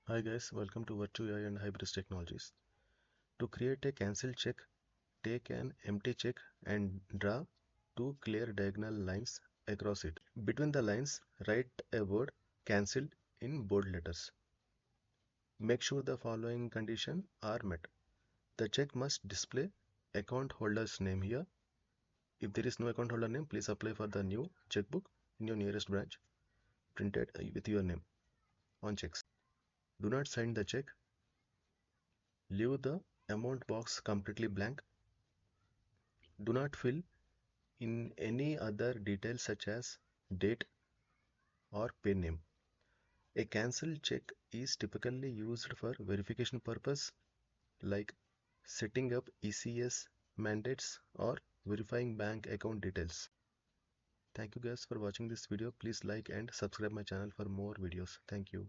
Hi guys, welcome to Virtu AI and Hybris technologies. To create a cancelled check, take an empty check and draw two clear diagonal lines across it. Between the lines, write a word cancelled in bold letters. Make sure the following conditions are met. The check must display account holder's name here. If there is no account holder name, please apply for the new checkbook in your nearest branch, printed with your name on checks. Do not sign the check. Leave the amount box completely blank. Do not fill in any other details such as date or pay name. A cancelled check is typically used for verification purpose like setting up ECS mandates or verifying bank account details. Thank you guys for watching this video. Please like and subscribe my channel for more videos. Thank you.